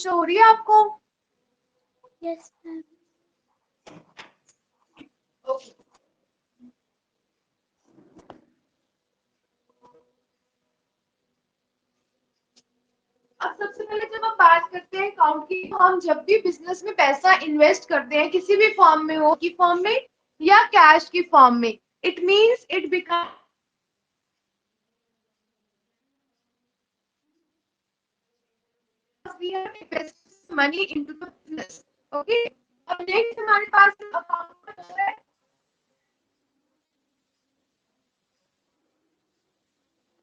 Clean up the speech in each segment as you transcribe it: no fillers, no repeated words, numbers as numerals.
Show हो रही है आपको? Yes ma'am. ओके। अब सबसे पहले जब हम बात करते हैं अकाउंट की, तो हम जब भी बिजनेस में पैसा इन्वेस्ट करते हैं, किसी भी फॉर्म में हो, की फॉर्म में या कैश की फॉर्म में, it means it become we have invested money into the business. Okay. अब नेक्स्ट हमारे पास अकाउंट का है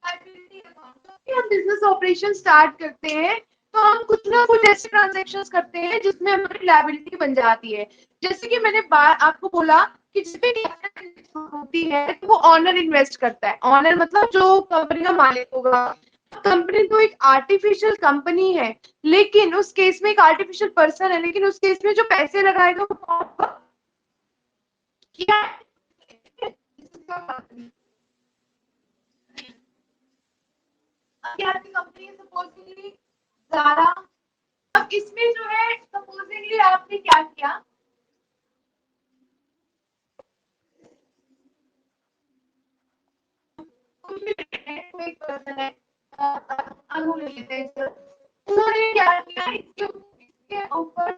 लायबिलिटी अकाउंट। हम बिजनेस ऑपरेशन स्टार्ट करते हैं तो हम कुछ ना कुछ ऐसे ट्रांजेक्शन करते हैं जिसमें हमारी लायबिलिटी बन जाती है। जैसे कि मैंने आपको बोला कि जिस भी होती है तो वो ऑनर इन्वेस्ट करता है। ऑनर मतलब जो कंपनी का मालिक होगा। कंपनी तो एक आर्टिफिशियल कंपनी है, लेकिन उस केस में एक आर्टिफिशियल पर्सन है, लेकिन उस केस में जो पैसे लगाएगा वो क्या आपकी कंपनी सपोजिंगली ज़ारा। अब इसमें जो है सपोजिंगली आपने क्या किया, कोई पर्सन है, अनु ले लेते हैं सर, उन्होंने क्या किया, इसके ऊपर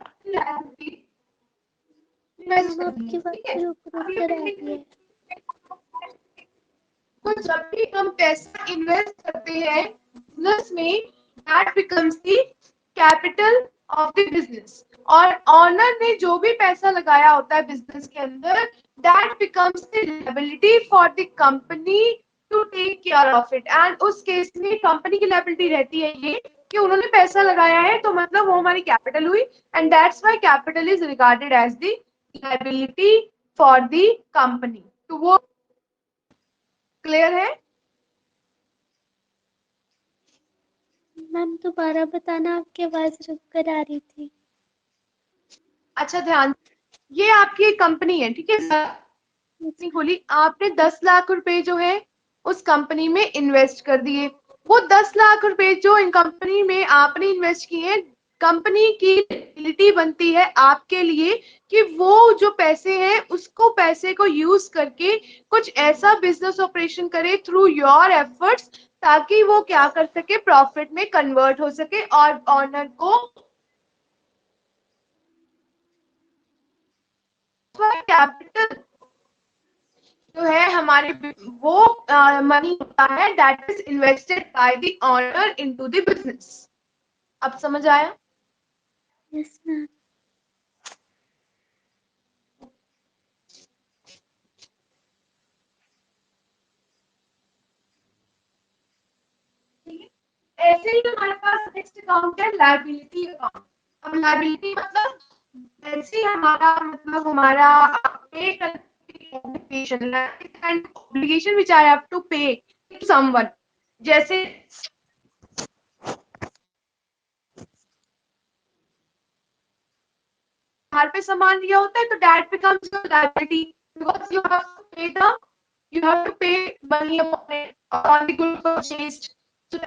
इन्वेस्ट मैम कर आपकी दिया। बात ठीक है, रुक रुक कर आ रही है। तो जब भी हम पैसा इन्वेस्ट करते हैं बिजनेस में, that becomes the capital of the business. और ऑनर ने जो भी पैसा लगाया होता है बिजनेस के अंदर, that becomes the liability for the company to take care of it. And उस केस में कंपनी की लायबिलिटी रहती है ये कि उन्होंने पैसा लगाया है, तो मतलब वो हमारी कैपिटल हुई। And that's why capital is regarded as the liability for the company. तो वो क्लियर है? मैम दोबारा बताना, आपकी आवाज रुक कर आ रही थी। अच्छा ध्यान, ये आपकी एक कंपनी है, ठीक है, कंपनी खोली आपने, 10 लाख रुपए जो है उस कंपनी में इन्वेस्ट कर दिए। वो 10 लाख रुपए जो इन कंपनी में आपने इन्वेस्ट किए, कंपनी की लिटिलिटी बनती है आपके लिए कि वो जो पैसे हैं उसको पैसे को यूज करके कुछ ऐसा बिजनेस ऑपरेशन करे थ्रू योर एफर्ट्स, ताकि वो क्या कर सके, प्रॉफिट में कन्वर्ट हो सके और ऑनर को कैपिटल जो है हमारे, वो मनी होता है that is invested by the owner into the business. अब समझ आया? Yes ma'am. ऐसे ही हमारे पास नेक्स्ट अकाउंट है लायबिलिटी अकाउंट। अब लायबिलिटी मतलब ऐसे हमारा मतलब हमारा pay obligation and obligation which I have to pay to someone. जैसे बाहर पे सामान दिया होता है तो that becomes your liability because you have to pay the, you have to pay money on the good purchased. So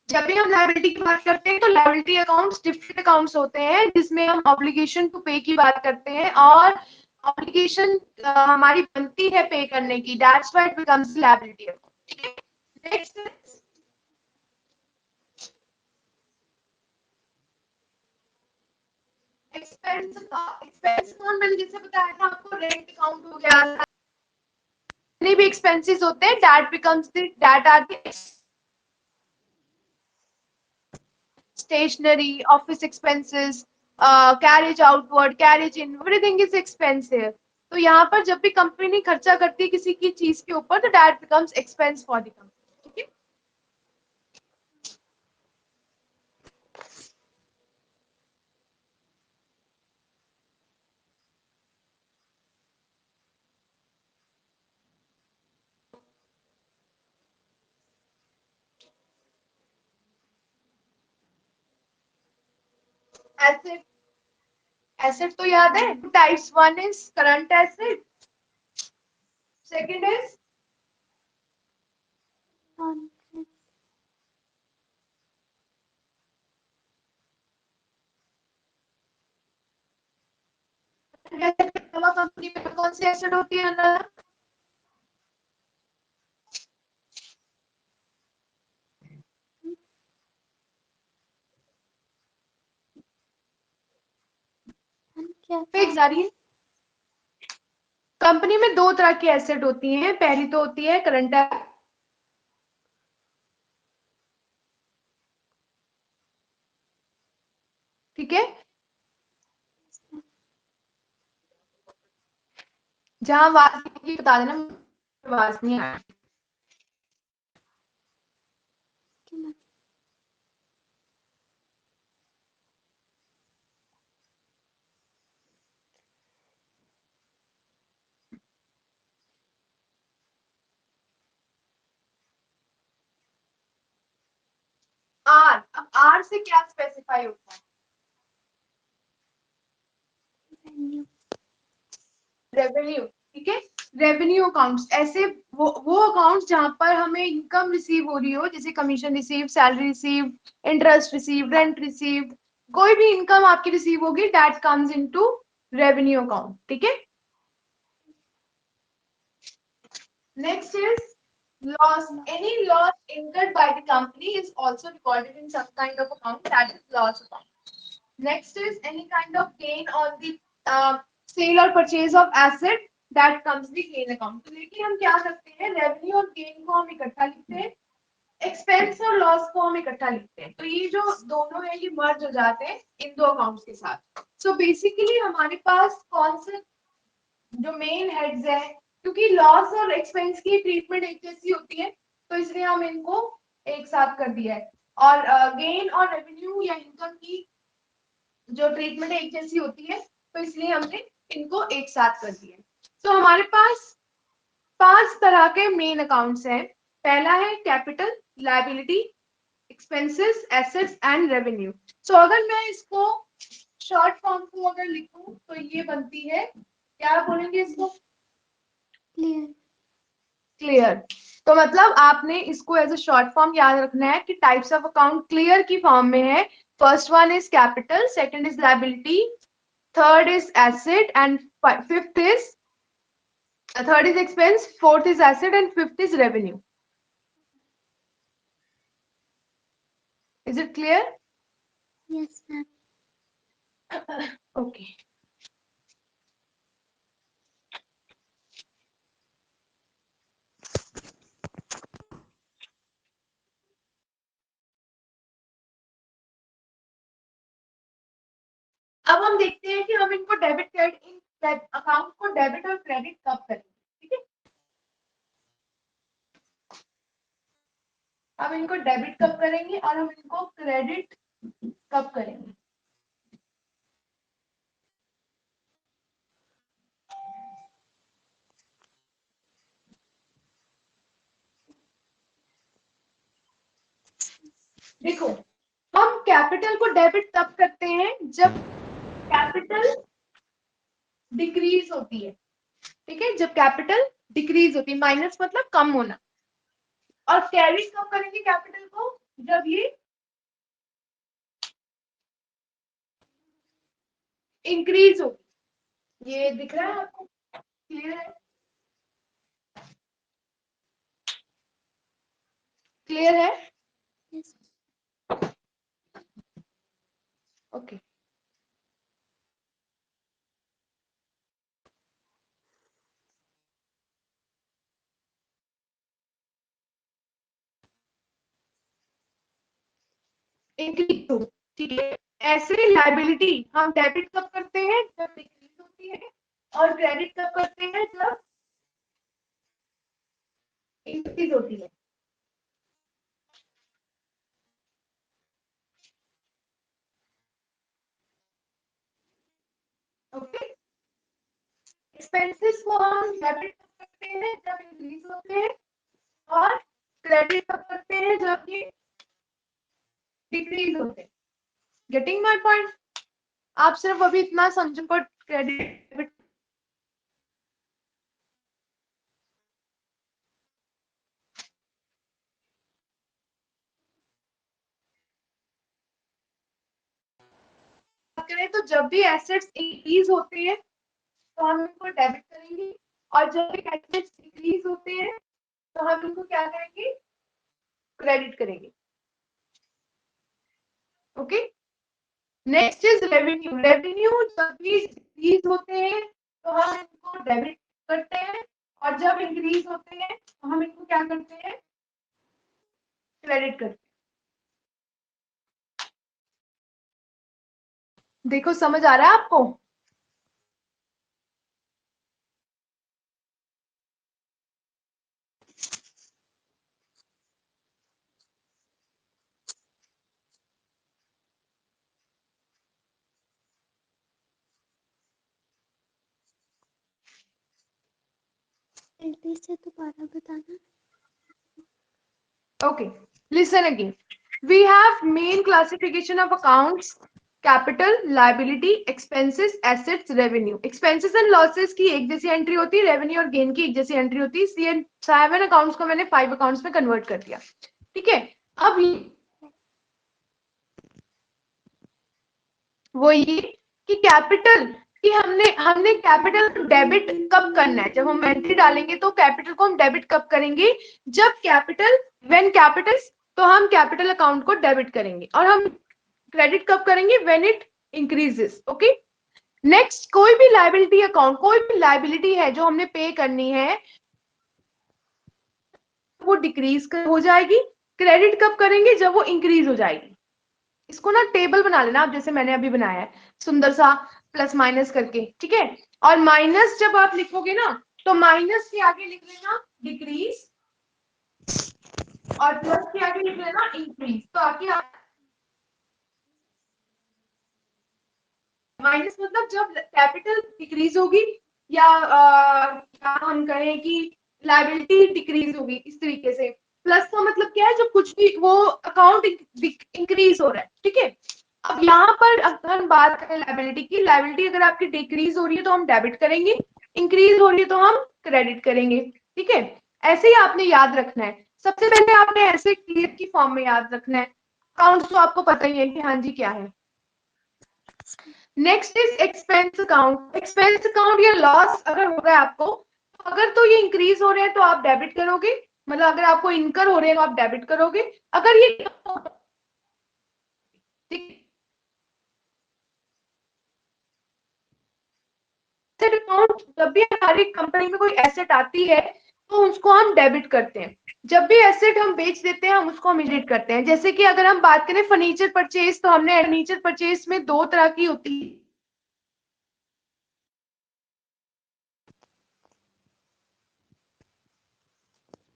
जब भी हम लायबिलिटी की बात करते हैं तो लायबिलिटी अकाउंट्स डिफरेंट अकाउंट्स होते हैं जिसमें हम ऑब्लिगेशन टू पे की बात करते हैं, और ऑब्लिगेशन हमारी बनती है पे करने की, that's why it becomes liability account. ठीक है, नेक्स्ट एक्सपेंस अकाउंट। मैंने जैसे बताया था आपको, रेंट अकाउंट हो गया, जितने भी एक्सपेंसेस होते हैं that becomes the, that are the stationery, office expenses, carriage outward, carriage in, everything is expensive. तो यहाँ पर जब भी कंपनी खर्चा करती है किसी की चीज के ऊपर, तो that becomes expense for the company. ठीक है, एसेट, एसेट तो याद है types, one is current asset, second is company में कौन सी एसेट होती है ना? क्या फिक्स आ रही है। कंपनी में दो तरह की एसेट होती हैं, पहली तो होती है करंट एसेट, ठीक है, जहां आवाज की बता देना, आवाज नहीं आ रही। आर, अब आर से क्या स्पेसिफाई होता है? रेवेन्यू, ठीक है। रेवेन्यू अकाउंट्स ऐसे वो अकाउंट्स जहां पर हमें इनकम रिसीव हो रही हो, जैसे commission receive, salary receive, interest receive, rent receive, कोई भी इनकम आपकी रिसीव होगी, that comes into revenue account, ठीक है। Next is loss. Any loss incurred by the company is also recorded in some kind of account, that is loss account. Next is any kind of gain on the sale or purchase of asset, that comes the gain account. तो देखिए हम क्या करते हैं, revenue और gain को हम इकट्ठा लिखते हैं, एक्सपेंस और लॉस को हम इकट्ठा लिखते हैं, तो ये जो दोनों है ये मर्ज हो जाते हैं इन दो अकाउंट्स के साथ। सो बेसिकली हमारे पास कौन से जो मेन हेड्स है, क्योंकि लॉस और एक्सपेंस की ट्रीटमेंट एक जैसी होती है, तो इसलिए हम इनको एक साथ कर दिया है, और गेन और रेवेन्यू या इनकम की जो ट्रीटमेंट एक जैसी होती है, तो इसलिए हमने इनको एक साथ कर दिया। तो हमारे पास 5 तरह के मेन अकाउंट्स हैं। पहला है capital, liability, expenses, assets and revenue. So अगर मैं इसको शॉर्ट फॉर्म को अगर लिखूं तो ये बनती है, क्या बोलेंगे इसको? क्लियर। क्लियर। तो मतलब आपने इसको एज अ शॉर्ट फॉर्म याद रखना है कि टाइप्स ऑफ अकाउंट क्लियर की फॉर्म में है। First one is capital, second is liability, third is asset and fifth is third is expense, fourth is asset and fifth is revenue. Is it clear? Yes ma'am. Okay. अब हम देखते हैं कि हम इनको डेबिट क्रेडिट, इन account को debit और credit कब करेंगे, ठीक है। हम इनको डेबिट कब करेंगे और हम इनको क्रेडिट कब करेंगे? देखो, हम कैपिटल को डेबिट तब करते हैं जब कैपिटल डिक्रीज होती है, ठीक है, जब कैपिटल डिक्रीज होती है, माइनस मतलब कम होना। और क्रेडिट कब करेंगे कैपिटल को? जब ये इंक्रीज होगी। ये दिख रहा है आपको? क्लियर है? क्लियर है? यस। ओके। इंक्रीज हो, ठीक है। ऐसे लायबिलिटी हम डेबिट कब करते हैं? जब डिक्रीज होती है। और क्रेडिट कब करते हैं? जब इंक्रीज होती है। ओके। एक्सपेंसेस को हम डेबिट कब करते हैं? जब इंक्रीज होते हैं। और क्रेडिट कब करते हैं? जब ये डिक्रीज होते हैं। Getting my point? आप सिर्फ अभी इतना समझो को क्रेडिट करें तो जब भी एसेट्स इंक्रीज होते हैं तो हम इनको डेबिट करेंगे, और जब भी एसेट्स डिक्रीज होते हैं तो हम इनको क्या करेंगे, क्रेडिट करेंगे। Okay, next is revenue. Revenue जब भी डिक्रीज होते हैं तो हम इनको डेबिट करते हैं, और जब इंक्रीज होते हैं तो हम इनको क्या करते हैं, क्रेडिट करते हैं। देखो समझ आ रहा है आपको? जल्दी से दोबारा बताना। Okay, listen again. We have main classification of accounts: capital, liability, expenses, assets, revenue. Expenses and losses की एक जैसी एंट्री होती है, रेवेन्यू और गेन की एक जैसी एंट्री होती है, इसलिए 7 अकाउंट्स को मैंने 5 अकाउंट्स में कन्वर्ट कर दिया। ठीक है, अब वो ये कि कैपिटल कि हमने कैपिटल डेबिट कब करना है, जब हम एंट्री डालेंगे तो कैपिटल को हम डेबिट कब करेंगे, जब कैपिटल, व्हेन कैपिटल, तो हम कैपिटल अकाउंट को डेबिट करेंगे, और हम क्रेडिट कब करेंगे, when it increases. Okay, next, कोई भी लाइबिलिटी अकाउंट, कोई भी लाइबिलिटी है जो हमने पे करनी है वो डिक्रीज हो जाएगी, क्रेडिट कब करेंगे, जब वो इंक्रीज हो जाएगी। इसको ना टेबल बना लेना आप, जैसे मैंने अभी बनाया है सुंदर सा, प्लस माइनस करके। ठीक है, और माइनस जब आप लिखोगे ना तो माइनस के आगे लिख लेना डिक्रीज, और प्लस के आगे लिख लेना इंक्रीज। तो आगे माइनस मतलब जब कैपिटल डिक्रीज होगी, या हम कहें कि लाइबिलिटी डिक्रीज होगी, इस तरीके से। प्लस का मतलब क्या है, जब कुछ भी वो अकाउंट इंक्रीज हो रहा है। ठीक है, अब यहाँ पर अगर हम बात करें लाइबिलिटी की, लाइबिलिटी अगर आपकी डिक्रीज हो रही है तो हम डेबिट करेंगे, इंक्रीज हो रही है तो हम क्रेडिट करेंगे। ठीक है, ऐसे ही आपने याद रखना है। सबसे पहले आपने ऐसे क्लियर की फॉर्म में याद रखना है। अकाउंट तो आपको पता ही है कि हाँ जी क्या है। Next is expense account. Expense account या लॉस अगर हो रहा है आपको, अगर तो ये इंक्रीज हो रहे हैं तो आप डेबिट करोगे, मतलब अगर आपको इनकर हो रहे हैं तो आप डेबिट करोगे। अगर ये एसेट अकाउंट, जब भी हमारी कंपनी में कोई एसेट आती है तो उसको हम डेबिट करते हैं, जब भी एसेट हम बेच देते हैं हम उसको हम क्रेडिट करते हैं। जैसे कि अगर हम बात करें फर्नीचर परचेज, तो हमने फर्नीचर परचेज में 2 तरह की होती है,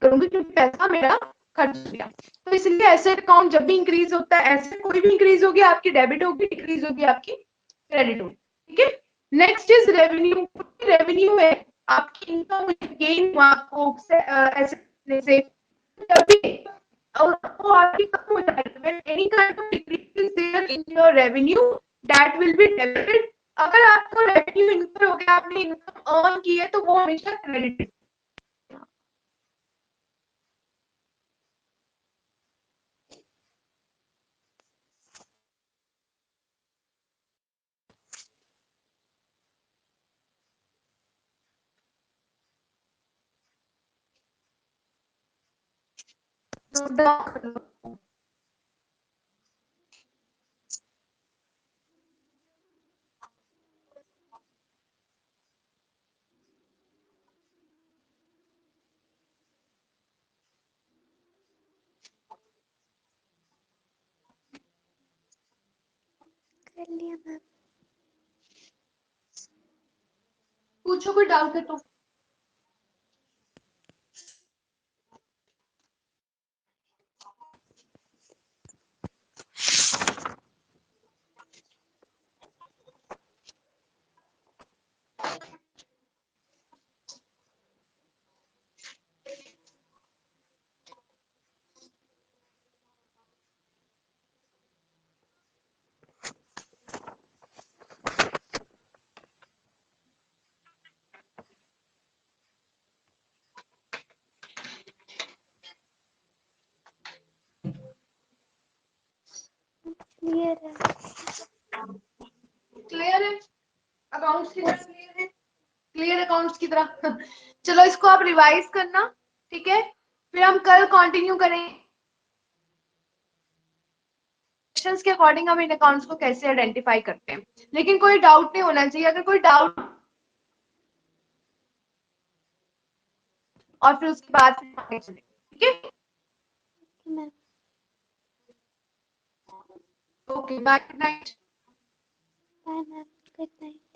करूंगी क्योंकि पैसा मेरा खर्च हो गया। तो इसलिए एसेट अकाउंट जब भी इंक्रीज होता है, एसेट कोई भी इंक्रीज होगी आपकी डेबिट होगी, डिक्रीज होगी आपकी क्रेडिट होगी। ठीक है, नेक्स्ट इज रेवेन्यू। रेवेन्यू है आपकी इनकम गेन आपको एसेट से, जब भी और वो आपकी कम हो जाएगी, when any kind of decrease is there in your revenue, that will be debited। अगर आपको रेवेन्यू इनकम हो गया, आपने इनकम अर्न की है, तो वो हमेशा क्रेडिट। कर लिया मैम। पूछो कोई डाउट है तो। क्लियर है। क्लियर है, अकाउंट्स की तरफ क्लियर है। अकाउंट्स की तरह। चलो इसको आप रिवाइज करना, ठीक है, फिर हम कल कंटिन्यू करेंगे के अकॉर्डिंग हम इन अकाउंट्स को कैसे आइडेंटिफाई करते हैं। लेकिन कोई डाउट नहीं होना चाहिए, अगर कोई डाउट और फिर उसके बाद फिर आगे चलेंगे, ठीक है। Ma'am okay bye, good night. Bye ma'am, good night.